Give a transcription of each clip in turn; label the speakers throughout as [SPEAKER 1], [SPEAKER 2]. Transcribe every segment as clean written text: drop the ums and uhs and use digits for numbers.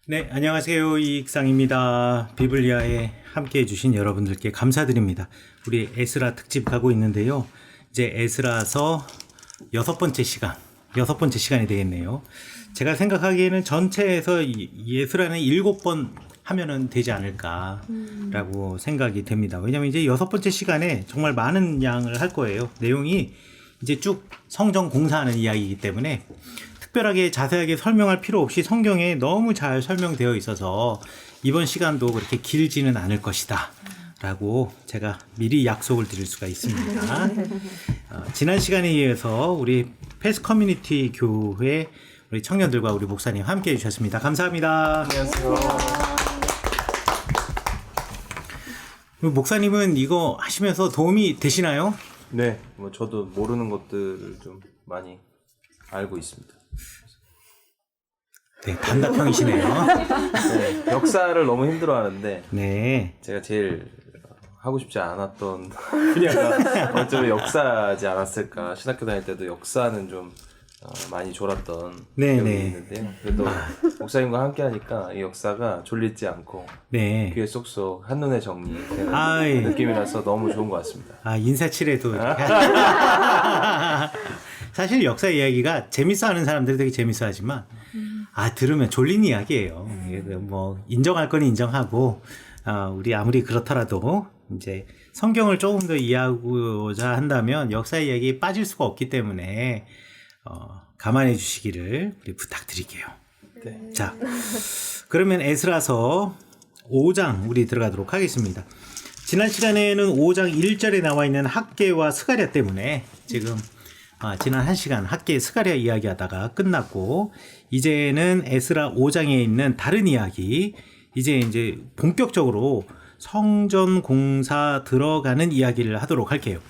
[SPEAKER 1] 네, 안녕하세요. 이익상입니다. 비블리아에 함께 해주신 여러분들께 감사드립니다. 우리 에스라 특집 가고 있는데요. 이제 에스라서 여섯 번째 시간이 되겠네요. 제가 생각하기에는 전체에서 이 에스라는 7번 하면은 되지 않을까라고 생각이 됩니다. 왜냐면 이제 여섯 번째 시간에 정말 많은 양을 할 거예요. 내용이 이제 쭉 성전 공사하는 이야기이기 때문에 특별하게 자세하게 설명할 필요 없이 성경에 너무 잘 설명되어 있어서 이번 시간도 그렇게 길지는 않을 것이다 라고 제가 미리 약속을 드릴 수가 있습니다. 지난 시간에 이어서 우리 패스 커뮤니티 교회 우리 청년들과 우리 목사님 함께 해주셨습니다. 감사합니다.
[SPEAKER 2] 안녕하세요.
[SPEAKER 1] 목사님은 이거 하시면서 도움이 되시나요?
[SPEAKER 2] 네, 뭐 저도 모르는 것들을 좀 많이 알고 있습니다.
[SPEAKER 1] 네, 단답형이시네요.
[SPEAKER 2] 네, 역사를 너무 힘들어하는데
[SPEAKER 1] 네.
[SPEAKER 2] 제가 제일 하고 싶지 않았던 분야가 어쩌면 역사지 않았을까. 신학교 다닐 때도 역사는 좀 많이 졸았던
[SPEAKER 1] 네,
[SPEAKER 2] 기억이
[SPEAKER 1] 네.
[SPEAKER 2] 있는데요. 그래도 목사님과 함께하니까 이 역사가 졸리지 않고
[SPEAKER 1] 네.
[SPEAKER 2] 귀에 쏙쏙 한눈에 정리되는
[SPEAKER 1] 아이.
[SPEAKER 2] 느낌이라서 너무 좋은 것 같습니다.
[SPEAKER 1] 아, 인사치레도. 사실 역사 이야기가 재밌어 하는 사람들이 되게 재밌어 하지만, 들으면 졸린 이야기예요. 뭐, 인정할 건 인정하고, 우리 아무리 그렇더라도, 이제, 성경을 조금 더 이해하고자 한다면, 역사 이야기에 빠질 수가 없기 때문에, 감안해 주시기를 우리 부탁드릴게요.
[SPEAKER 2] 네.
[SPEAKER 1] 자, 그러면 에스라서 5장 우리 들어가도록 하겠습니다. 지난 시간에는 5장 1절에 나와 있는 학개와 스가랴 때문에 지금 지난 1시간 학개 스가랴 이야기하다가 끝났고, 이제는 에스라 5장에 있는 다른 이야기, 이제 본격적으로 성전 공사 들어가는 이야기를 하도록 할게요.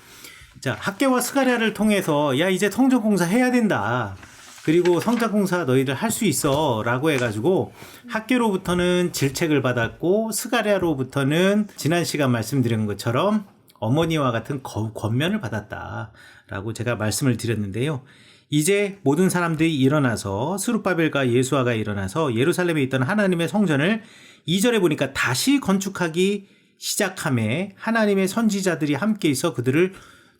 [SPEAKER 1] 자, 학개와 스가랴를 통해서 야, 이제 성전 공사 해야 된다. 그리고 성전 공사 너희들 할 수 있어 라고 해가지고 학개로부터는 질책을 받았고 스가랴로부터는 지난 시간 말씀드린 것처럼 어머니와 같은 권면을 받았다 라고 제가 말씀을 드렸는데요. 이제 모든 사람들이 일어나서 스룹바벨과 예수아가 일어나서 예루살렘에 있던 하나님의 성전을 2절에 보니까 다시 건축하기 시작함에 하나님의 선지자들이 함께 있어 그들을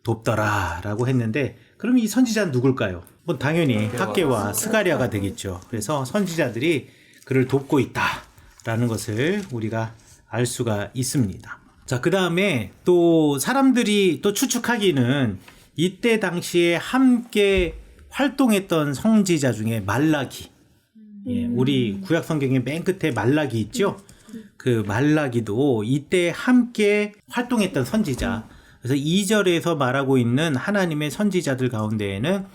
[SPEAKER 1] 돕더라 라고 했는데, 그럼 이 선지자는 누굴까요? 뭐 당연히 학개와 스가랴가 되겠죠. 그래서 선지자들이 그를 돕고 있다 라는 것을 우리가 알 수가 있습니다. 자, 그 다음에 또 사람들이 또 추측하기는 이때 당시에 함께 활동했던 선지자 중에 말라기, 우리 구약 성경의 맨 끝에 말라기 있죠? 그 말라기도 이때 함께 활동했던 선지자. 그래서 2절에서 말하고 있는 하나님의 선지자들 가운데에는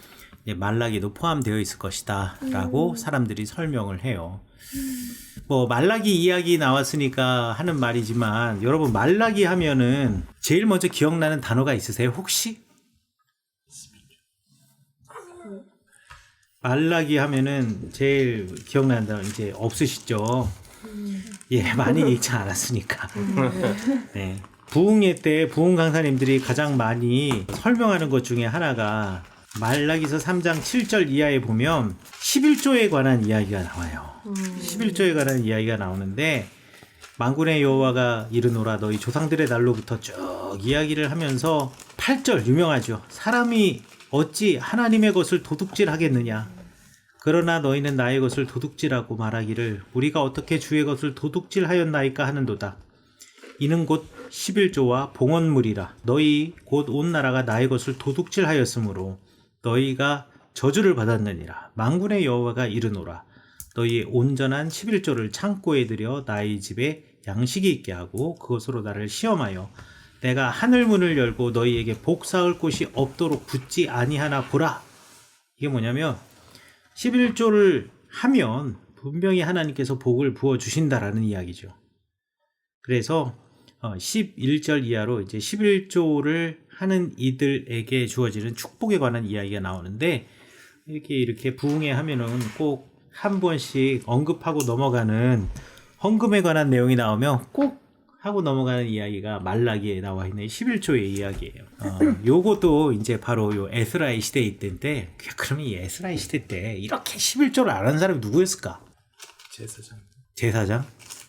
[SPEAKER 1] 말라기도 포함되어 있을 것이다 라고 사람들이 설명을 해요. 뭐 말라기 이야기 나왔으니까 하는 말이지만, 여러분 말라기 하면은 제일 먼저 기억나는 단어가 있으세요 혹시? 말라기 하면은 제일 기억나는 단어 이제 없으시죠? 예, 많이 읽지 않았으니까. 네. 부흥회 때 부흥 강사님들이 가장 많이 설명하는 것 중에 하나가 말라기서 3장 7절 이하에 보면 11조에 관한 이야기가 나와요. 11조에 관한 이야기가 나오는데, 만군의 여호와가 이르노라 너희 조상들의 날로부터 쭉 이야기를 하면서 8절 유명하죠. 사람이 어찌 하나님의 것을 도둑질하겠느냐. 그러나 너희는 나의 것을 도둑질하고 말하기를 우리가 어떻게 주의 것을 도둑질하였나이까 하는도다. 이는 곧 11조와 봉헌물이라. 너희 곧 온 나라가 나의 것을 도둑질하였으므로 너희가 저주를 받았느니라. 만군의 여호와가 이르노라. 너희의 온전한 11조를 창고에 들여 나의 집에 양식이 있게 하고 그것으로 나를 시험하여 내가 하늘 문을 열고 너희에게 복 쌓을 곳이 없도록 붙지 아니하나 보라. 이게 뭐냐면 11조를 하면 분명히 하나님께서 복을 부어주신다라는 이야기죠. 그래서 11절 이하로 이제 11조를 하는 이들에게 주어지는 축복에 관한 이야기가 나오는데, 이렇게 부흥회 하면은 꼭 한 번씩 언급하고 넘어가는 헌금에 관한 내용이 나오면 꼭 하고 넘어가는 이야기가 말라기에 나와 있는 11조의 이야기예요. 요것도 이제 바로 요 에스라의 시대에 있던데, 그러면 이 에스라의 시대 때 이렇게 11조를 안 하는 사람이 누구였을까?
[SPEAKER 2] 제사장.
[SPEAKER 1] 제사장?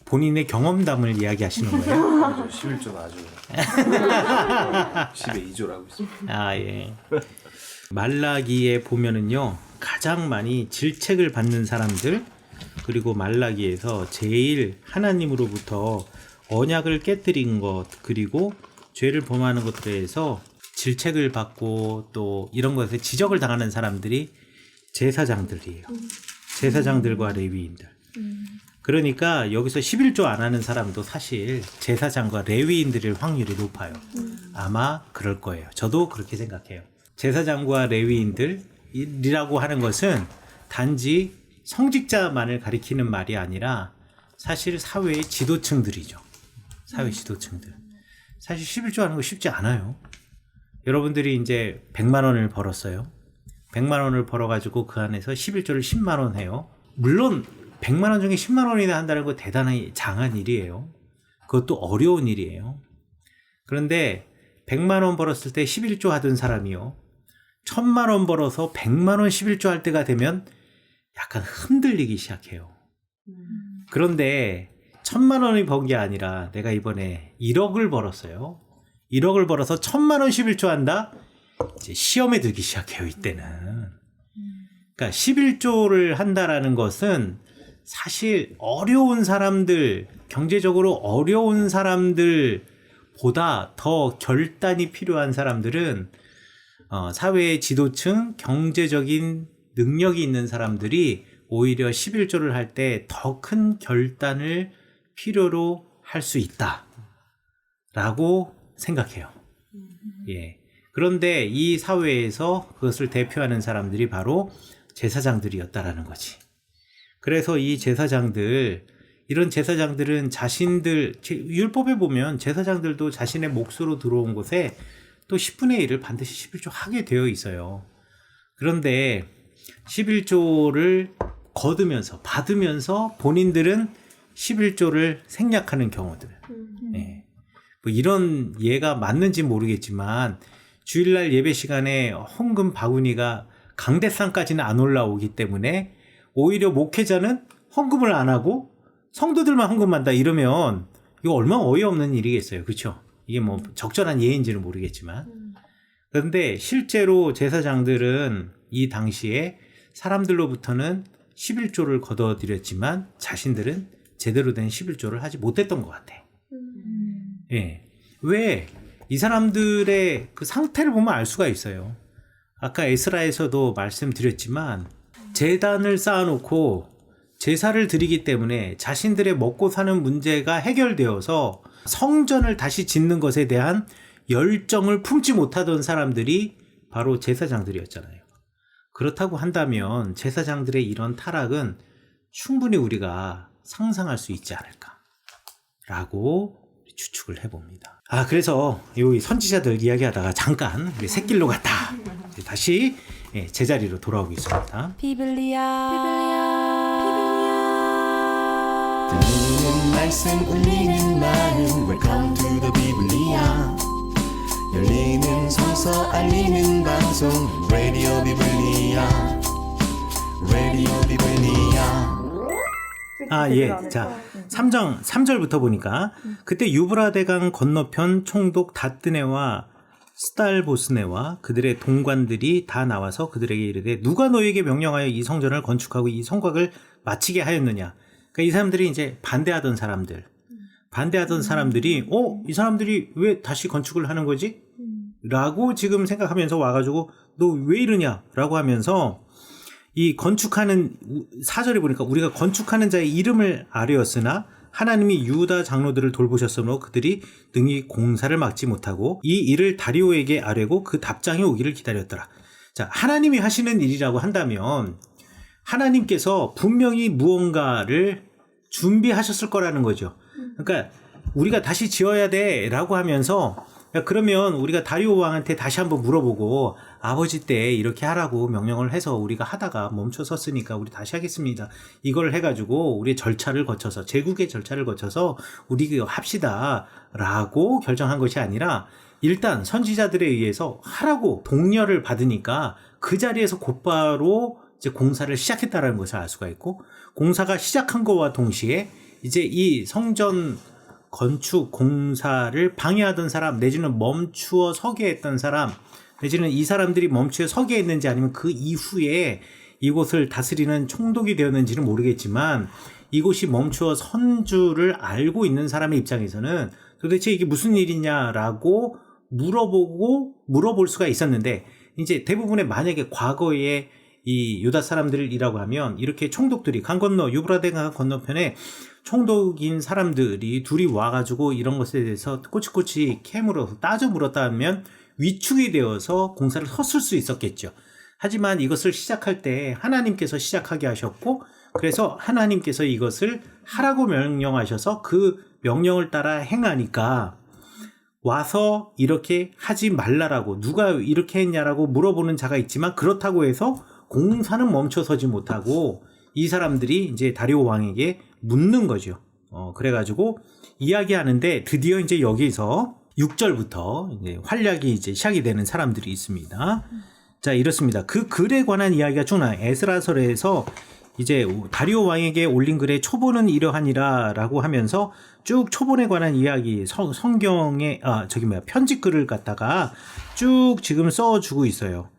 [SPEAKER 1] 본인의 경험담을 이야기하시는 거예요?
[SPEAKER 2] 11조는 아주 10의 2조라고 있습니다.
[SPEAKER 1] 아, 예. 말라기에 보면은요, 가장 많이 질책을 받는 사람들, 그리고 말라기에서 제일 하나님으로부터 언약을 깨뜨린 것, 그리고 죄를 범하는 것들에 대해서 질책을 받고 또 이런 것에 지적을 당하는 사람들이 제사장들이에요. 제사장들과 레위인들. 그러니까 여기서 11조 안 하는 사람도 사실 제사장과 레위인들일 확률이 높아요. 아마 그럴 거예요. 저도 그렇게 생각해요. 제사장과 레위인들이라고 하는 것은 단지 성직자만을 가리키는 말이 아니라 사실 사회의 지도층들이죠. 사회 지도층들. 사실 11조 하는 거 쉽지 않아요. 여러분들이 이제 100만 원을 벌었어요. 100만 원을 벌어가지고 그 안에서 11조를 10만 원 해요. 물론 100만 원 중에 10만 원이나 한다는 거 대단히 장한 일이에요. 그것도 어려운 일이에요. 그런데 100만 원 벌었을 때 11조 하던 사람이요. 1000만 원 벌어서 100만 원 11조 할 때가 되면 약간 흔들리기 시작해요. 그런데 1000만 원이 번 게 아니라 내가 이번에 1억을 벌었어요. 1억을 벌어서 1000만 원 11조 한다? 이제 시험에 들기 시작해요, 이때는. 그러니까 11조를 한다라는 것은 사실 어려운 사람들, 경제적으로 어려운 사람들보다 더 결단이 필요한 사람들은 사회의 지도층, 경제적인 능력이 있는 사람들이 오히려 11조를 할 때 더 큰 결단을 필요로 할 수 있다라고 생각해요. 예. 그런데 이 사회에서 그것을 대표하는 사람들이 바로 제사장들이었다라는 거지. 그래서 이 제사장들, 이런 제사장들은 자신들, 율법에 보면 제사장들도 자신의 몫으로 들어온 곳에 또 10분의 1을 반드시 11조 하게 되어 있어요. 그런데 11조를 받으면서 본인들은 11조를 생략하는 경우들. 네. 뭐 이런 예가 맞는지 모르겠지만 주일날 예배 시간에 헌금 바구니가 강대상까지는 안 올라오기 때문에 오히려 목회자는 헌금을 안 하고 성도들만 헌금한다 이러면 이거 얼마나 어이없는 일이겠어요. 그렇죠? 이게 뭐 적절한 예인지는 모르겠지만. 그런데 실제로 제사장들은 이 당시에 사람들로부터는 11조를 거둬들였지만 자신들은 제대로 된 11조를 하지 못했던 것 같아. 예. 왜? 이 사람들의 그 상태를 보면 알 수가 있어요. 아까 에스라에서도 말씀드렸지만 제단을 쌓아놓고 제사를 드리기 때문에 자신들의 먹고 사는 문제가 해결되어서 성전을 다시 짓는 것에 대한 열정을 품지 못하던 사람들이 바로 제사장들이었잖아요. 그렇다고 한다면 제사장들의 이런 타락은 충분히 우리가 상상할 수 있지 않을까라고 추측을 해봅니다. 그래서 이 선지자들 이야기하다가 잠깐 우리 샛길로 갔다 다시 제자리로 돌아오겠습니다.
[SPEAKER 3] 들리는 말씀 울리는 마음 Welcome to the 비블리아 열리는 성서 알리는 방송 Radio 비블리아 Radio 비블리아
[SPEAKER 1] 예. 자, 3절부터 보니까 그때 유브라데강 건너편 총독 다뜨네와 스달보스네와 그들의 동관들이 다 나와서 그들에게 이르되 누가 너에게 명령하여 이 성전을 건축하고 이 성곽을 마치게 하였느냐. 그러니까 이 사람들이 이제 반대하던 사람들이 이 사람들이 왜 다시 건축을 하는 거지? 라고 지금 생각하면서 와가지고 너 왜 이러냐? 라고 하면서 이 건축하는 4절에 보니까 우리가 건축하는 자의 이름을 아뢰었으나 하나님이 유다 장로들을 돌보셨으므로 그들이 능히 공사를 막지 못하고 이 일을 다리오에게 아뢰고 그 답장이 오기를 기다렸더라. 자, 하나님이 하시는 일이라고 한다면 하나님께서 분명히 무언가를 준비하셨을 거라는 거죠. 그러니까 우리가 다시 지어야 돼 라고 하면서 야, 그러면 우리가 다리오 왕한테 다시 한번 물어보고 아버지 때 이렇게 하라고 명령을 해서 우리가 하다가 멈춰섰으니까 우리 다시 하겠습니다. 이걸 해가지고 우리의 절차를 거쳐서 제국의 절차를 거쳐서 우리 이거 합시다 라고 결정한 것이 아니라 일단 선지자들에 의해서 하라고 독려를 받으니까 그 자리에서 곧바로 이제 공사를 시작했다라는 것을 알 수가 있고 공사가 시작한 것과 동시에 이제 이 성전 건축 공사를 방해하던 사람 내지는 멈추어 서게 했던 사람 내지는 이 사람들이 멈추어 서게 했는지 아니면 그 이후에 이곳을 다스리는 총독이 되었는지는 모르겠지만 이곳이 멈추어 선 줄을 알고 있는 사람의 입장에서는 도대체 이게 무슨 일이냐라고 물어볼 수가 있었는데 이제 대부분의 만약에 과거에 이 유다 사람들이라고 하면 이렇게 총독들이 강 건너 유브라데 강 건너편에 총독인 사람들이 둘이 와가지고 이런 것에 대해서 꼬치꼬치 캐물어서 따져 물었다 하면 위축이 되어서 공사를 섰을 수 있었겠죠. 하지만 이것을 시작할 때 하나님께서 시작하게 하셨고 그래서 하나님께서 이것을 하라고 명령하셔서 그 명령을 따라 행하니까 와서 이렇게 하지 말라라고 누가 이렇게 했냐라고 물어보는 자가 있지만 그렇다고 해서 공사는 멈춰서지 못하고 이 사람들이 이제 다리오 왕에게 묻는 거죠. 그래가지고 이야기하는데 드디어 이제 여기서 6절부터 이제 활약이 이제 시작이 되는 사람들이 있습니다. 자, 이렇습니다. 그 글에 관한 이야기가 쭉 나와요. 에스라서에서 이제 다리오 왕에게 올린 글의 초본은 이러하니라라고 하면서 쭉 초본에 관한 이야기 성경에 편지글을 갖다가 쭉 지금 써주고 있어요.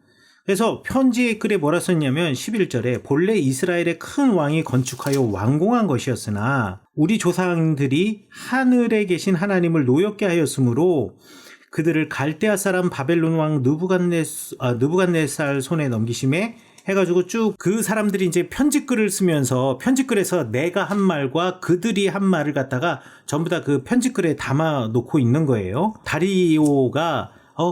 [SPEAKER 1] 그래서 편지의 글에 뭐라 썼냐면 11절에 본래 이스라엘의 큰 왕이 건축하여 완공한 것이었으나 우리 조상들이 하늘에 계신 하나님을 노엽게 하였으므로 그들을 갈대아 사람 바벨론 왕 느부갓네살 손에 넘기심에 해가지고 쭉 그 사람들이 이제 편지글을 쓰면서 편지글에서 내가 한 말과 그들이 한 말을 갖다가 전부 다 그 편지글에 담아 놓고 있는 거예요. 다리오가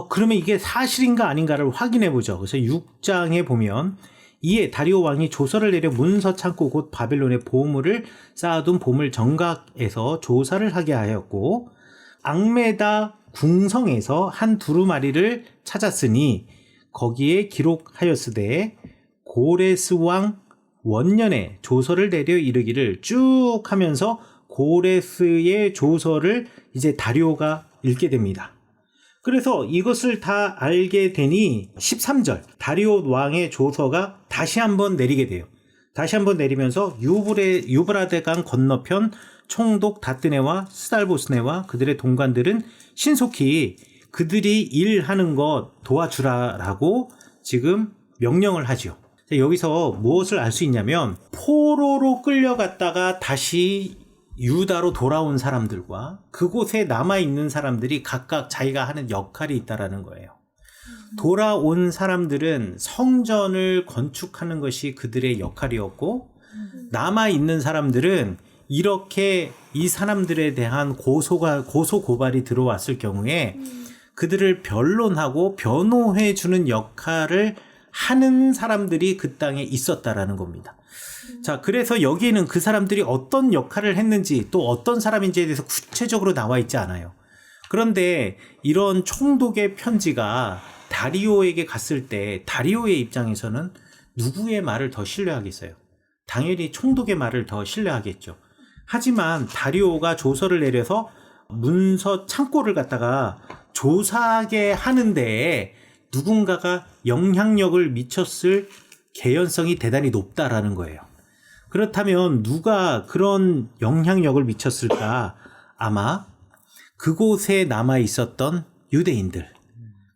[SPEAKER 1] 그러면 이게 사실인가 아닌가를 확인해 보죠. 그래서 6장에 보면 이에 다리오 왕이 조서를 내려 문서 창고 곧 바벨론의 보물을 쌓아둔 보물 정각에서 조사를 하게 하였고 앙메다 궁성에서 한 두루마리를 찾았으니 거기에 기록하였으되 고레스 왕 원년에 조서를 내려 이르기를 쭉 하면서 고레스의 조서를 이제 다리오가 읽게 됩니다. 그래서 이것을 다 알게 되니 13절 다리오 왕의 조서가 다시 한번 내리게 돼요. 다시 한번 내리면서 유브라데강 건너편 총독 다뜨네와 스달보스네와 그들의 동관들은 신속히 그들이 일하는 것 도와주라라고 지금 명령을 하죠. 여기서 무엇을 알 수 있냐면 포로로 끌려갔다가 다시 유다로 돌아온 사람들과 그곳에 남아있는 사람들이 각각 자기가 하는 역할이 있다라는 거예요. 돌아온 사람들은 성전을 건축하는 것이 그들의 역할이었고 남아있는 사람들은 이렇게 이 사람들에 대한 고소 고발이 들어왔을 경우에 그들을 변론하고 변호해주는 역할을 하는 사람들이 그 땅에 있었다라는 겁니다. 자, 그래서 여기에는 그 사람들이 어떤 역할을 했는지 또 어떤 사람인지에 대해서 구체적으로 나와 있지 않아요. 그런데 이런 총독의 편지가 다리오에게 갔을 때 다리오의 입장에서는 누구의 말을 더 신뢰하겠어요? 당연히 총독의 말을 더 신뢰하겠죠. 하지만 다리오가 조서를 내려서 문서 창고를 갖다가 조사하게 하는데 누군가가 영향력을 미쳤을 개연성이 대단히 높다라는 거예요. 그렇다면 누가 그런 영향력을 미쳤을까? 아마 그곳에 남아 있었던 유대인들,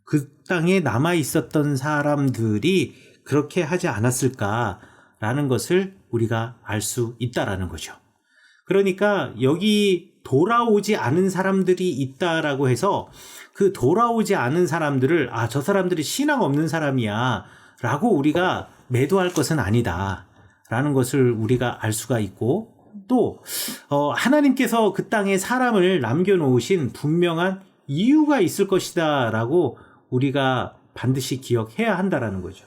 [SPEAKER 1] 그 땅에 남아 있었던 사람들이 그렇게 하지 않았을까라는 것을 우리가 알 수 있다라는 거죠. 그러니까 여기 돌아오지 않은 사람들이 있다라고 해서 그 돌아오지 않은 사람들을 저 사람들이 신앙 없는 사람이야 라고 우리가 매도할 것은 아니다 라는 것을 우리가 알 수가 있고 또 하나님께서 그 땅에 사람을 남겨놓으신 분명한 이유가 있을 것이다 라고 우리가 반드시 기억해야 한다라는 거죠.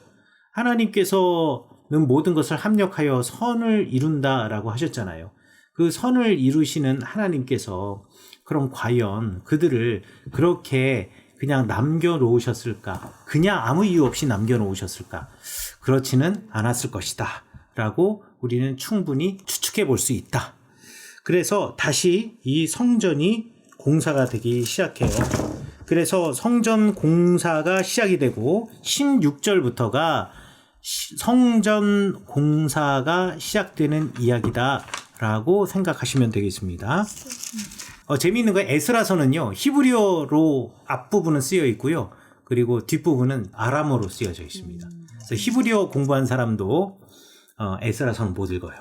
[SPEAKER 1] 하나님께서는 모든 것을 합력하여 선을 이룬다라고 하셨잖아요. 그 선을 이루시는 하나님께서 그럼 과연 그들을 그렇게 그냥 남겨놓으셨을까? 그냥 아무 이유 없이 남겨놓으셨을까? 그렇지는 않았을 것이다 라고 우리는 충분히 추측해 볼 수 있다. 그래서 다시 이 성전이 공사가 되기 시작해요. 그래서 성전 공사가 시작이 되고 16절부터가 성전 공사가 시작되는 이야기다 라고 생각하시면 되겠습니다. 재미있는 건 에스라서는요, 히브리어로 앞부분은 쓰여 있고요. 그리고 뒷부분은 아람어로 쓰여져 있습니다. 그래서 히브리어 공부한 사람도 에스라서는 못 읽어요.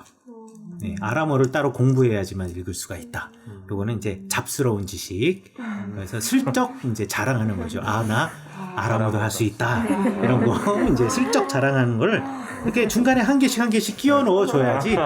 [SPEAKER 1] 네, 아람어를 따로 공부해야지만 읽을 수가 있다. 요거는 이제 잡스러운 지식. 그래서 슬쩍 이제 자랑하는 거죠. 나 아람어도 할 수 있다. 이런 거 이제 슬쩍 자랑하는 걸 이렇게 중간에 한 개씩 끼워 넣어 줘야지.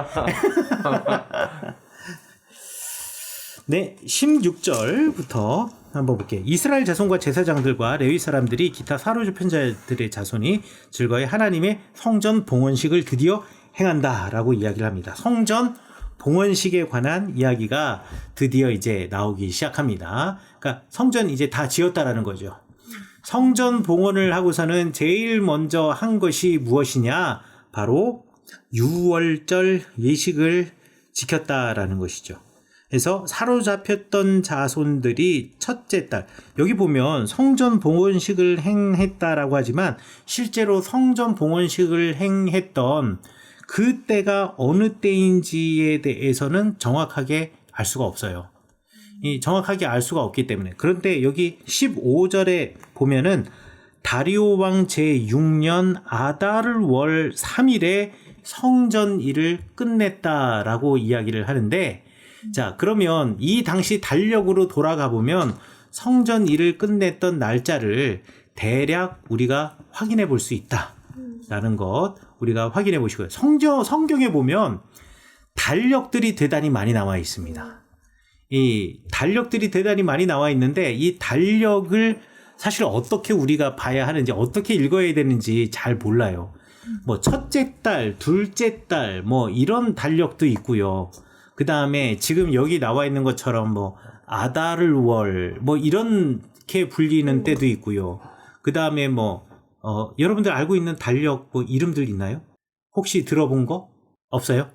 [SPEAKER 1] 네, 16절부터 한번 볼게요. 이스라엘 자손과 제사장들과 레위 사람들이 기타 사로잡힌 자들의 자손이 즐거이 하나님의 성전 봉헌식을 드디어 행한다라고 이야기를 합니다. 성전 봉헌식에 관한 이야기가 드디어 이제 나오기 시작합니다. 그러니까 성전 이제 다 지었다라는 거죠. 성전 봉헌을 하고서는 제일 먼저 한 것이 무엇이냐? 바로 유월절 예식을 지켰다라는 것이죠. 그래서 사로잡혔던 자손들이 첫째 달, 여기 보면 성전 봉헌식을 행했다라고 하지만 실제로 성전 봉헌식을 행했던 그때가 어느 때인지에 대해서는 정확하게 알 수가 없어요. 정확하게 알 수가 없기 때문에. 그런데 여기 15절에 보면은 다리오 왕 제6년 아달 월 3일에 성전 일을 끝냈다라고 이야기를 하는데, 자, 그러면 이 당시 달력으로 돌아가 보면 성전 일을 끝냈던 날짜를 대략 우리가 확인해 볼 수 있다라는 것 우리가 확인해 보시고요. 성경에 보면 달력들이 대단히 많이 나와 있습니다. 이 달력들이 대단히 많이 나와 있는데 이 달력을 사실 어떻게 우리가 봐야 하는지 어떻게 읽어야 되는지 잘 몰라요. 뭐 첫째 달, 둘째 달 뭐 이런 달력도 있고요. 그 다음에 지금 여기 나와 있는 것처럼 뭐 아다르월 뭐 이렇게 불리는 때도 있고요. 그 다음에 뭐 여러분들 알고 있는 달력 뭐 이름들 있나요? 혹시 들어본 거 없어요?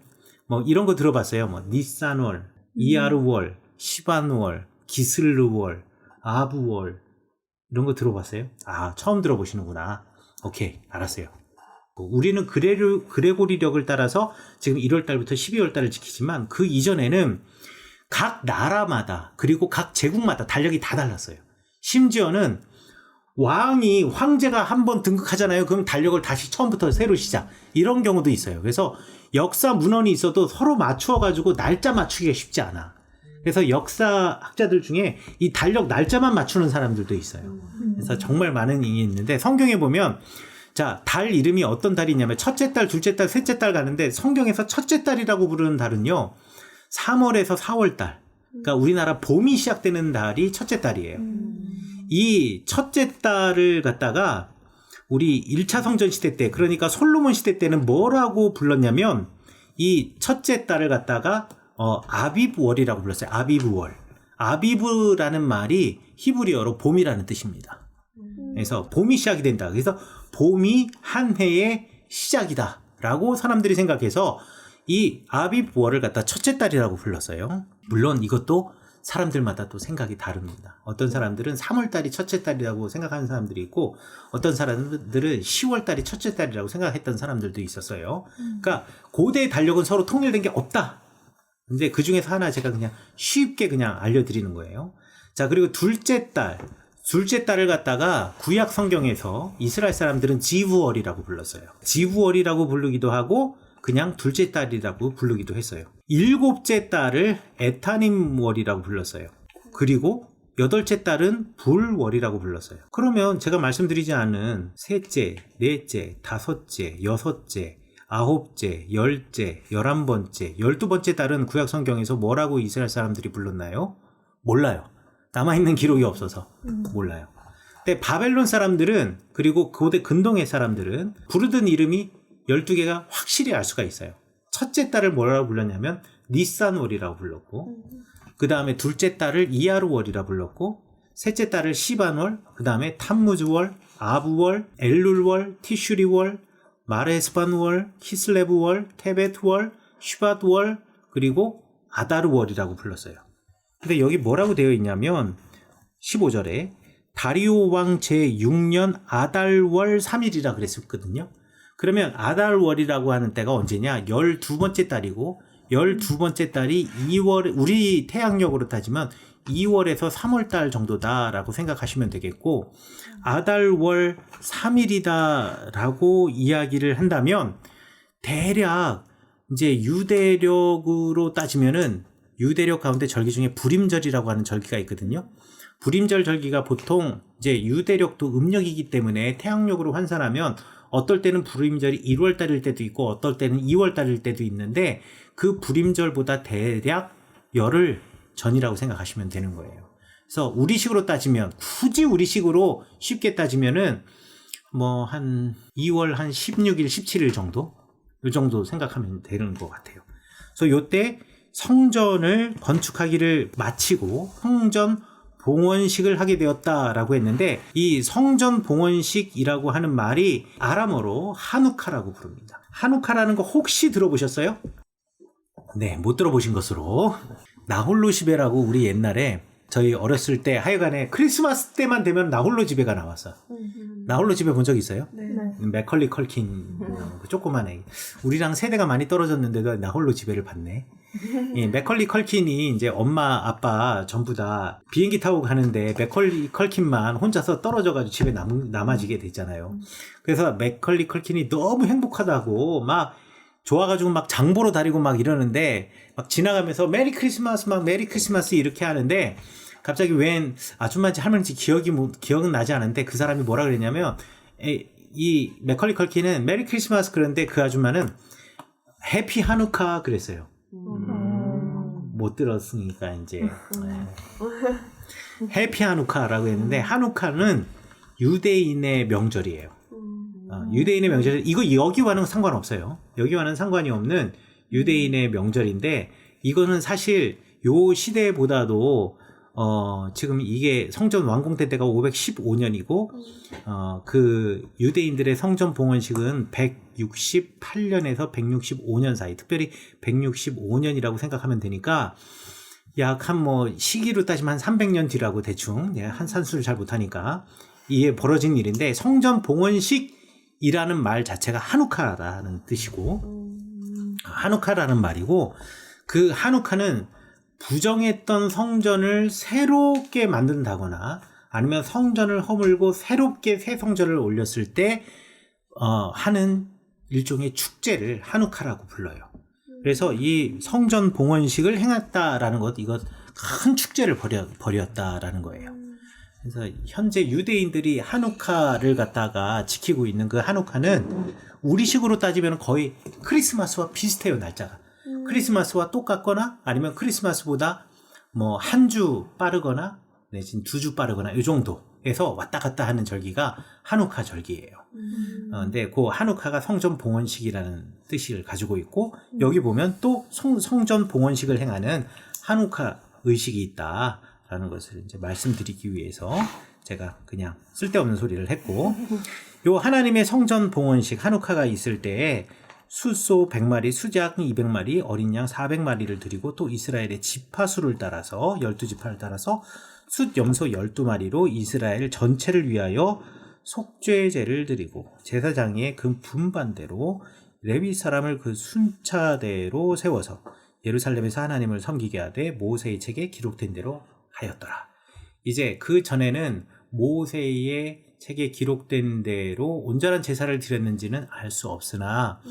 [SPEAKER 1] 뭐 이런 거 들어봤어요? 뭐 니산월, 이아르월, 시반월, 기슬르월, 아부월 이런 거 들어봤어요? 처음 들어보시는구나. 오케이, 알았어요. 우리는 그레고리력을 따라서 지금 1월달부터 12월달을 지키지만 그 이전에는 각 나라마다 그리고 각 제국마다 달력이 다 달랐어요. 심지어는 황제가 한번 등극하잖아요. 그럼 달력을 다시 처음부터 새로 시작. 이런 경우도 있어요. 그래서 역사 문헌이 있어도 서로 맞추어가지고 날짜 맞추기가 쉽지 않아. 그래서 역사학자들 중에 이 달력 날짜만 맞추는 사람들도 있어요. 그래서 정말 많은 일이 있는데 성경에 보면 자, 달 이름이 어떤 달이 있냐면 첫째 달, 둘째 달, 셋째 달 가는데 성경에서 첫째 달이라고 부르는 달은요 3월에서 4월달, 그러니까 우리나라 봄이 시작되는 달이 첫째 달이에요. 이 첫째 달을 갖다가 우리 1차 성전 시대 때, 그러니까 솔로몬 시대 때는 뭐라고 불렀냐면 이 첫째 달을 갖다가 아비브월이라고 불렀어요. 아비브월. 아비브라는 말이 히브리어로 봄이라는 뜻입니다. 그래서 봄이 시작이 된다. 그래서 봄이 한 해의 시작이다 라고 사람들이 생각해서 이 아비브월을 갖다 첫째 달이라고 불렀어요. 물론 이것도 사람들마다 또 생각이 다릅니다. 어떤 사람들은 3월달이 첫째 달이라고 생각하는 사람들이 있고 어떤 사람들은 10월달이 첫째 달이라고 생각했던 사람들도 있었어요. 그러니까 고대 달력은 서로 통일된 게 없다. 근데 그 중에서 하나 제가 그냥 쉽게 그냥 알려드리는 거예요. 자, 그리고 둘째 달을 갖다가 구약 성경에서 이스라엘 사람들은 지브월이라고 불렀어요. 지브월이라고 부르기도 하고 그냥 둘째 달이라고 부르기도 했어요. 일곱째 달을 에타님월이라고 불렀어요. 그리고 여덟째 달은 불월이라고 불렀어요. 그러면 제가 말씀드리지 않은 셋째, 넷째, 다섯째, 여섯째, 아홉째, 열째, 11번째, 12번째 달은 구약 성경에서 뭐라고 이스라엘 사람들이 불렀나요? 몰라요. 남아있는 기록이 없어서 몰라요. 근데 바벨론 사람들은 그리고 고대 근동의 사람들은 부르던 이름이 12개가 확실히 알 수가 있어요. 첫째 달을 뭐라고 불렀냐면 니산월이라고 불렀고 그 다음에 둘째 달을 이아르월이라고 불렀고 셋째 달을 시반월, 그 다음에 탐무즈월, 아부월, 엘룰월, 티슈리월, 마레스반월, 키슬레브월, 테벳월, 슈밧월 그리고 아다르월이라고 불렀어요. 근데 여기 뭐라고 되어 있냐면 15절에 다리오 왕 제6년 아달월 3일이라 그랬었거든요. 그러면 아달월이라고 하는 때가 언제냐? 12번째 달이고 12번째 달이 2월, 우리 태양력으로 따지면 2월에서 3월 달 정도다라고 생각하시면 되겠고, 아달월 3일이다라고 이야기를 한다면, 대략 이제 유대력으로 따지면은 유대력 가운데 절기 중에 불임절이라고 하는 절기가 있거든요. 불임절 절기가 보통 이제 유대력도 음력이기 때문에 태양력으로 환산하면 어떨 때는 불임절이 1월 달일 때도 있고 어떨 때는 2월 달일 때도 있는데 그 불임절보다 대략 열흘 전이라고 생각하시면 되는 거예요. 그래서 우리식으로 따지면 굳이 우리식으로 쉽게 따지면은 뭐 한 2월 한 16일, 17일 정도? 이 정도 생각하면 되는 것 같아요. 그래서 요때 성전을 건축하기를 마치고 성전 봉헌식을 하게 되었다라고 했는데 이 성전 봉헌식이라고 하는 말이 아람어로 하누카라고 부릅니다. 하누카라는 거 혹시 들어보셨어요? 네, 못 들어보신 것으로 나홀로 집에라고 우리 옛날에 저희 어렸을 때 하여간에 크리스마스 때만 되면 나홀로 집에가 나왔어. 나홀로 집에 본 적 있어요?
[SPEAKER 4] 네.
[SPEAKER 1] 맥컬리 컬킨 그 조그만 애. 우리랑 세대가 많이 떨어졌는데도 나홀로 집에를 봤네. 이 맥컬리 컬킨이 이제 엄마 아빠 전부 다 비행기 타고 가는데 맥컬리 컬킨만 혼자서 떨어져가지고 집에 남아지게 됐잖아요. 그래서 맥컬리 컬킨이 너무 행복하다고 막 좋아가지고 막 장보러 다니고 막 이러는데 막 지나가면서 메리 크리스마스 막 메리 크리스마스 이렇게 하는데 갑자기 웬 아줌마인지 할머니인지 기억은 나지 않은데 그 사람이 뭐라 그랬냐면 이 맥컬리 컬킨은 메리 크리스마스 그랬는데 그 아줌마는 해피 하누카 그랬어요. 못 들었으니까 이제 해피 하누카라고 했는데 하누카는 유대인의 명절이에요. 유대인의 명절 이거 여기와는 상관없어요. 여기와는 상관이 없는 유대인의 명절인데 이거는 사실 요 시대보다도 지금 이게 성전 완공된 때가 515년이고 그 유대인들의 성전 봉헌식은 168년에서 165년 사이, 특별히 165년이라고 생각하면 되니까 약 한 뭐 시기로 따지면 한 300년 뒤라고 대충 한 산수를 잘 못하니까 이게 벌어진 일인데 성전 봉헌식이라는 말 자체가 하누카라는 뜻이고 하누카라는 말이고 그 하누카는 부정했던 성전을 새롭게 만든다거나 아니면 성전을 허물고 새롭게 새 성전을 올렸을 때 하는 일종의 축제를 하누카라고 불러요. 그래서 이 성전 봉헌식을 행했다라는 것, 이것 큰 축제를 벌였다라는 거예요. 그래서 현재 유대인들이 하누카를 갖다가 지키고 있는 그 하누카는 우리식으로 따지면 거의 크리스마스와 비슷해요, 날짜가. 크리스마스와 똑같거나 아니면 크리스마스보다 뭐 한 주 빠르거나 내진 2주 빠르거나 이 정도에서 왔다 갔다 하는 절기가 하누카 절기예요. 근데 그 하누카가 성전 봉헌식이라는 뜻을 가지고 있고 여기 보면 또 성전 봉헌식을 행하는 하누카 의식이 있다라는 것을 이제 말씀드리기 위해서 제가 그냥 쓸데없는 소리를 했고 요 하나님의 성전 봉헌식 하누카가 있을 때에 숫소 100마리, 수작 200마리, 어린 양 400마리를 드리고 또 이스라엘의 지파수를 따라서 12지파를 따라서 숫 염소 12마리로 이스라엘 전체를 위하여 속죄제를 드리고 제사장의 그 분반대로 레위 사람을 그 순차대로 세워서 예루살렘에서 하나님을 섬기게 하되 모세의 책에 기록된 대로 하였더라. 이제 그 전에는 모세의 책에 기록된 대로 온전한 제사를 드렸는지는 알 수 없으나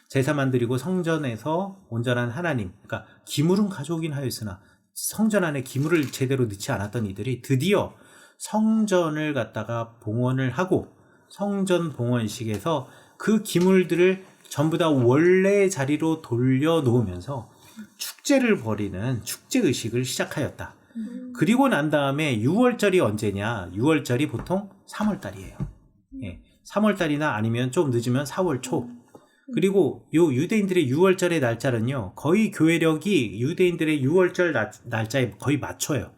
[SPEAKER 1] 제사만 드리고 성전에서 온전한 하나님, 그러니까 기물은 가져오긴 하였으나 성전 안에 기물을 제대로 넣지 않았던 이들이 드디어 성전을 갖다가 봉헌을 하고 성전 봉헌식에서 그 기물들을 전부 다 원래 자리로 돌려놓으면서 축제를 벌이는 축제의식을 시작하였다. 그리고 난 다음에 6월절이 언제냐? 6월절이 보통 3월달이에요. 3월달이나 아니면 좀 늦으면 4월 초. 그리고 요 유대인들의 6월절의 날짜는요, 거의 교회력이 유대인들의 6월절 날짜에 거의 맞춰요.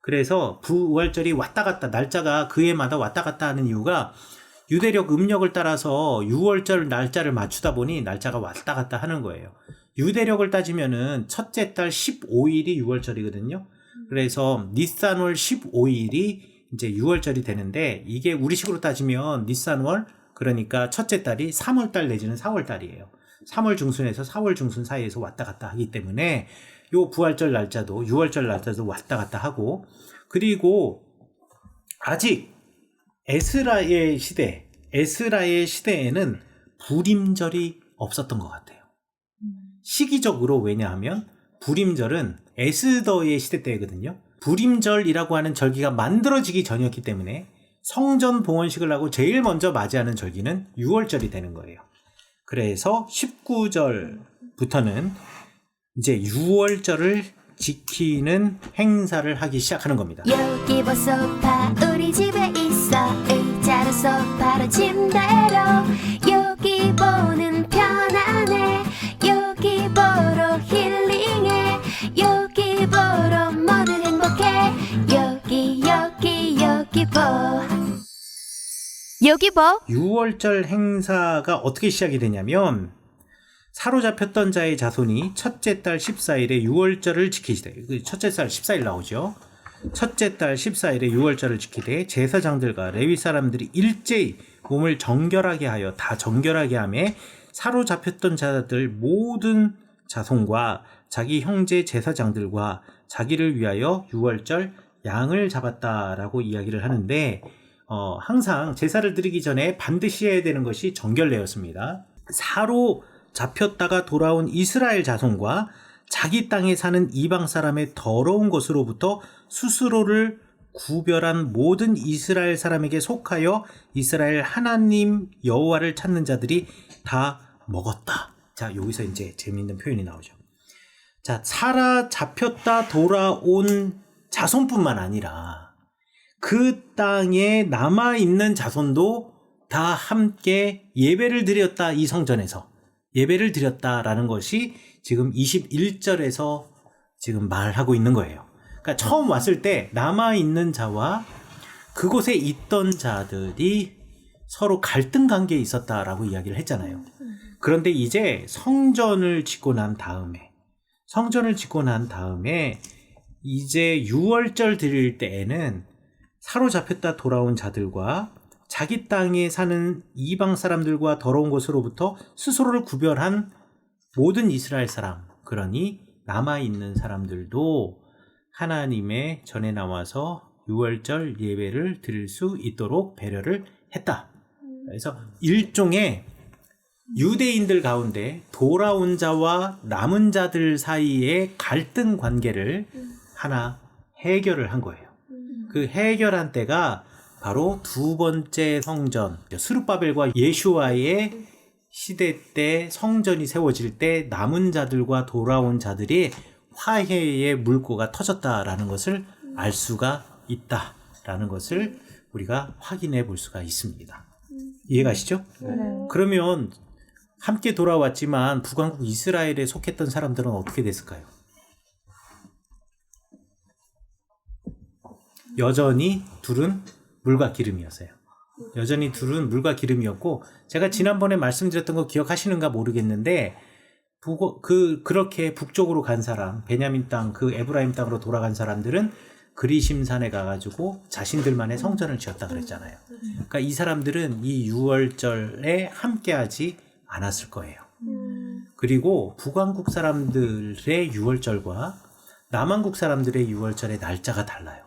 [SPEAKER 1] 그래서 부월절이 왔다 갔다, 날짜가 그 해마다 왔다 갔다 하는 이유가 유대력 음력을 따라서 6월절 날짜를 맞추다 보니 날짜가 왔다 갔다 하는 거예요. 유대력을 따지면은 첫째 달 15일이 6월절이거든요. 그래서 니산월 15일이 이제 6월절이 되는데 이게 우리식으로 따지면 니산월 그러니까 첫째 달이 3월달 내지는 4월달이에요. 3월 중순에서 4월 중순 사이에서 왔다 갔다 하기 때문에 요 부활절 날짜도 6월절 날짜도 왔다 갔다 하고, 그리고 아직 에스라의 시대에는 불임절이 없었던 것 같아요. 시기적으로. 왜냐하면 불임절은 에스더의 시대 때거든요. 불임절이라고 하는 절기가 만들어지기 전이었기 때문에 성전 봉헌식을 하고 제일 먼저 맞이하는 절기는 6월절이 되는 거예요. 그래서 19절부터는 이제 6월절을 지키는 행사를 하기 시작하는 겁니다.
[SPEAKER 4] 여기 봐 소파 우리 집에 있어 의자로 소파로 침대로 여기 보는 편안해 여기 보러 힐링해 여기 보러 모두 행복해 여기 봐
[SPEAKER 1] 6월절 행사가 어떻게 시작이 되냐면 사로잡혔던 자의 자손이 첫째 달 14일에 6월절을 지키시되, 첫째 달 14일 나오죠. 첫째 달 14일에 6월절을 지키되 제사장들과 레위 사람들이 일제히 몸을 정결하게 하여 다 정결하게 하며 사로잡혔던 자들 모든 자손과 자기 형제 제사장들과 자기를 위하여 6월절 양을 잡았다라고 이야기를 하는데, 항상 제사를 드리기 전에 반드시 해야 되는 것이 정결례였습니다. 사로잡혔다가 돌아온 이스라엘 자손과 자기 땅에 사는 이방 사람의 더러운 것으로부터 스스로를 구별한 모든 이스라엘 사람에게 속하여 이스라엘 하나님 여호와를 찾는 자들이 다 먹었다. 자, 여기서 이제 재미있는 표현이 나오죠. 자, 사로잡혔다 돌아온 자손뿐만 아니라 그 땅에 남아있는 자손도 다 함께 예배를 드렸다. 이 성전에서 예배를 드렸다라는 것이 지금 21절에서 지금 말하고 있는 거예요. 그러니까 처음 왔을 때 남아있는 자와 그곳에 있던 자들이 서로 갈등 관계에 있었다라고 이야기를 했잖아요. 그런데 이제 성전을 짓고 난 다음에 이제 6월절 드릴 때에는 사로잡혔다 돌아온 자들과 자기 땅에 사는 이방 사람들과 더러운 것으로부터 스스로를 구별한 모든 이스라엘 사람, 그러니 남아있는 사람들도 하나님의 전에 나와서 6월절 예배를 드릴 수 있도록 배려를 했다. 그래서 일종의 유대인들 가운데 돌아온 자와 남은 자들 사이의 갈등 관계를 하나 해결을 한 거예요. 그 해결한 때가 바로 두 번째 성전, 스룹바벨과 예슈아의 시대 때 성전이 세워질 때 남은 자들과 돌아온 자들이 화해의 물꼬가 터졌다라는 것을 알 수가 있다라는 것을 우리가 확인해 볼 수가 있습니다. 이해가시죠?
[SPEAKER 5] 네.
[SPEAKER 1] 그러면 함께 돌아왔지만 북왕국 이스라엘에 속했던 사람들은 어떻게 됐을까요? 여전히 둘은 물과 기름이었어요. 여전히 둘은 물과 기름이었고, 제가 지난번에 말씀드렸던 거 기억하시는가 모르겠는데, 그렇게 북쪽으로 간 사람, 베냐민 땅, 그 에브라임 땅으로 돌아간 사람들은 그리심산에 가가지고 자신들만의 성전을 지었다 그랬잖아요. 그러니까 이 사람들은 이 6월절에 함께하지 않았을 거예요. 그리고 북왕국 사람들의 6월절과 남왕국 사람들의 6월절의 날짜가 달라요.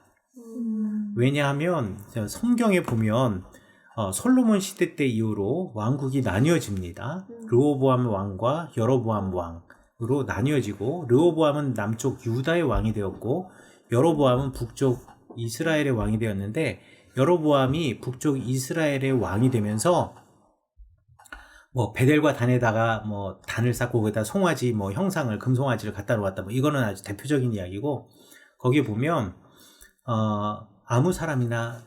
[SPEAKER 1] 왜냐하면 성경에 보면 솔로몬 시대 때 이후로 왕국이 나뉘어집니다. 르호보암 왕과 여로보암 왕으로 나뉘어지고, 르호보암은 남쪽 유다의 왕이 되었고 여로보암은 북쪽 이스라엘의 왕이 되었는데, 여로보암이 북쪽 이스라엘의 왕이 되면서 베델과 단에다가 단을 쌓고 거기다 송아지 형상을, 금송아지를 갖다 놓았다, 이거는 아주 대표적인 이야기고, 거기에 보면 아무 사람이나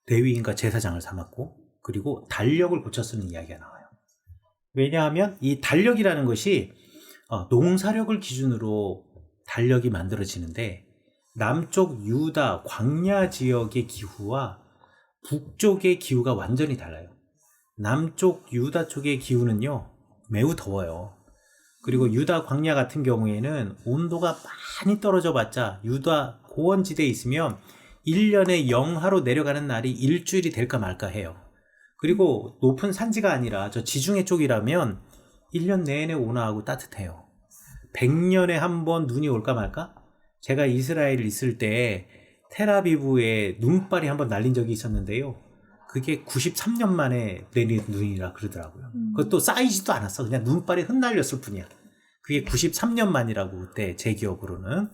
[SPEAKER 1] 레위인과 제사장을 삼았고, 그리고 달력을 고쳐 쓰는 이야기가 나와요. 왜냐하면 이 달력이라는 것이 농사력을 기준으로 달력이 만들어지는데, 남쪽 유다 광야 지역의 기후와 북쪽의 기후가 완전히 달라요. 남쪽 유다 쪽의 기후는요 매우 더워요. 그리고 유다 광야 같은 경우에는 온도가 많이 떨어져 봤자 유다 고원지대에 있으면 1년에 영하로 내려가는 날이 일주일이 될까 말까 해요. 그리고 높은 산지가 아니라 저 지중해 쪽이라면 1년 내내 온화하고 따뜻해요. 100년에 한 번 눈이 올까 말까? 제가 이스라엘에 있을 때 텔아비브에 눈발이 한번 날린 적이 있었는데요. 그게 93년 만에 내린 눈이라 그러더라고요. 그것도 쌓이지도 않았어. 그냥 눈발이 흩날렸을 뿐이야. 그게 93년 만이라고 그때 제 기억으로는.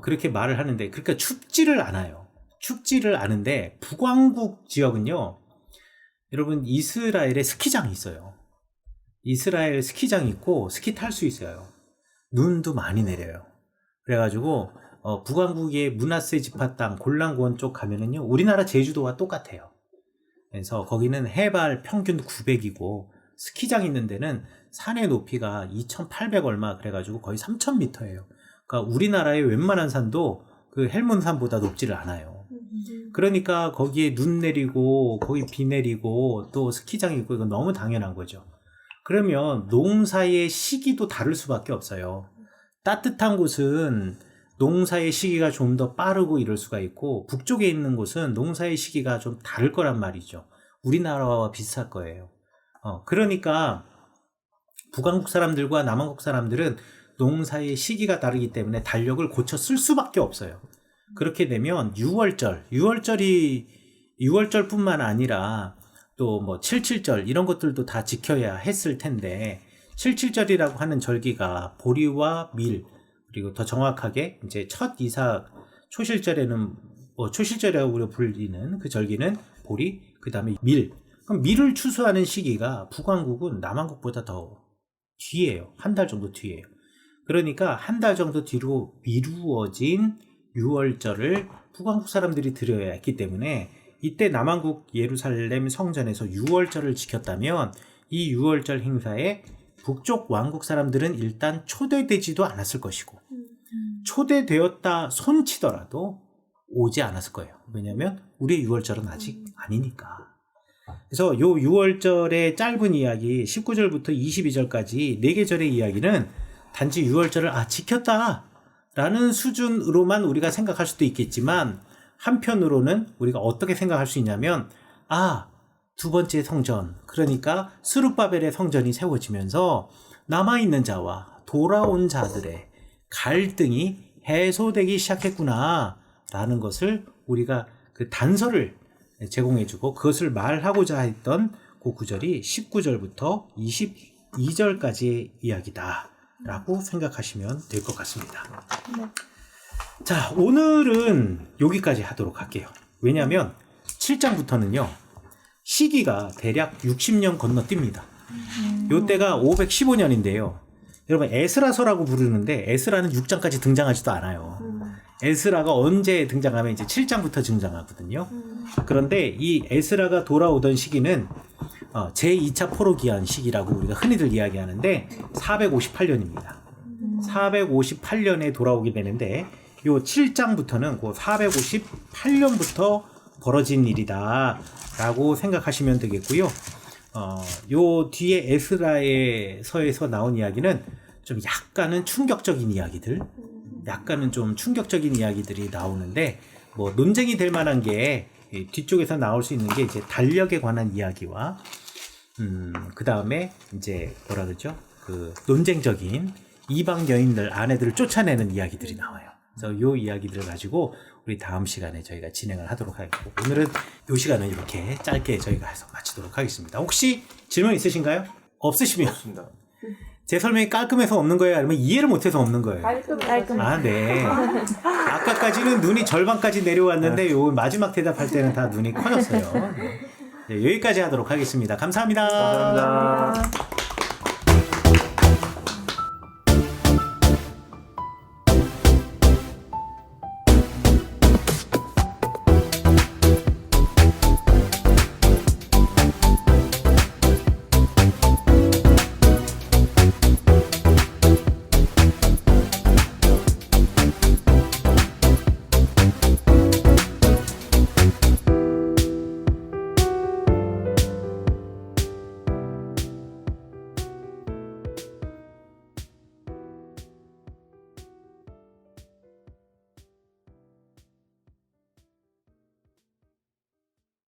[SPEAKER 1] 그렇게 말을 하는데, 그러니까 춥지를 않아요. 춥지를 않은데 북왕국 지역은요. 여러분 이스라엘에 스키장이 있어요. 이스라엘 스키장이 있고 스키 탈 수 있어요. 눈도 많이 내려요. 그래가지고 북왕국의 문하세 지파 땅 골란고원 쪽 가면은요. 우리나라 제주도와 똑같아요. 그래서 거기는 해발 평균 900이고 스키장 있는 데는 산의 높이가 2,800 얼마 그래가지고 거의 3,000m예요. 그러니까 우리나라의 웬만한 산도 그 헬문산보다 높지를 않아요. 그러니까 거기에 눈 내리고 거기 비 내리고 또 스키장이 있고 이건 너무 당연한 거죠. 그러면 농사의 시기도 다를 수밖에 없어요. 따뜻한 곳은 농사의 시기가 좀 더 빠르고 이럴 수가 있고 북쪽에 있는 곳은 농사의 시기가 좀 다를 거란 말이죠. 우리나라와 비슷할 거예요. 그러니까 북왕국 사람들과 남왕국 사람들은 농사의 시기가 다르기 때문에 달력을 고쳐 쓸 수밖에 없어요. 그렇게 되면 6월절뿐만 아니라 또 뭐 77절 이런 것들도 다 지켜야 했을 텐데 77절이라고 하는 절기가 보리와 밀 그리고 더 정확하게 이제 첫 이삭 초실절에는 초실절이라고 우리가 불리는 그 절기는 보리 그 다음에 밀. 그럼 밀을 추수하는 시기가 북왕국은 남왕국보다 더 뒤에요. 한 달 정도 뒤에요. 그러니까 한 달 정도 뒤로 미루어진 6월절을 북왕국 사람들이 드려야 했기 때문에 이때 남왕국 예루살렘 성전에서 6월절을 지켰다면 이 6월절 행사에 북쪽 왕국 사람들은 일단 초대되지도 않았을 것이고 초대되었다 손치더라도 오지 않았을 거예요. 왜냐하면 우리의 6월절은 아직 아니니까. 그래서 요 6월절의 짧은 이야기 19절부터 22절까지 4계절의 이야기는 단지 6월절을 지켰다 라는 수준으로만 우리가 생각할 수도 있겠지만 한편으로는 우리가 어떻게 생각할 수 있냐면 두 번째 성전 그러니까 스룹바벨의 성전이 세워지면서 남아있는 자와 돌아온 자들의 갈등이 해소되기 시작했구나 라는 것을 우리가 그 단서를 제공해주고 그것을 말하고자 했던 그 구절이 19절부터 22절까지의 이야기다 라고 생각하시면 될 것 같습니다. 자, 오늘은 여기까지 하도록 할게요. 왜냐하면 7장부터는요 시기가 대략 60년 건너뜁니다. 요때가 515년인데요. 여러분 에스라서라고 부르는데 에스라는 6장까지 등장하지도 않아요. 에스라가 언제 등장하면 이제 7장부터 등장하거든요. 그런데 이 에스라가 돌아오던 시기는 제2차 포로기한 시기라고 우리가 흔히들 이야기하는데 458년입니다. 458년에 돌아오게 되는데 요 7장부터는 그 458년부터 벌어진 일이다 라고 생각하시면 되겠고요. 요 뒤에 에스라의 서에서 나온 이야기는 좀 약간은 충격적인 이야기들, 약간은 좀 충격적인 이야기들이 나오는데 뭐 논쟁이 될 만한 게 뒤쪽에서 나올 수 있는 게 이제 달력에 관한 이야기와 그 다음에 이제 뭐라 그러죠? 그 논쟁적인 이방 여인들 아내들을 쫓아내는 이야기들이 나와요. 그래서 요 이야기들을 가지고 우리 다음 시간에 저희가 진행을 하도록 하겠고 오늘은 요 시간은 이렇게 짧게 저희가 해서 마치도록 하겠습니다. 혹시 질문 있으신가요? 없으시면
[SPEAKER 2] 좋습니다.
[SPEAKER 1] 제 설명이 깔끔해서 없는 거예요? 아니면 이해를 못해서 없는 거예요?
[SPEAKER 5] 깔끔.
[SPEAKER 1] 네. 아까까지는 눈이 절반까지 내려왔는데 요 마지막 대답할 때는 다 눈이 커졌어요. 네, 여기까지 하도록 하겠습니다. 감사합니다.
[SPEAKER 2] 감사합니다.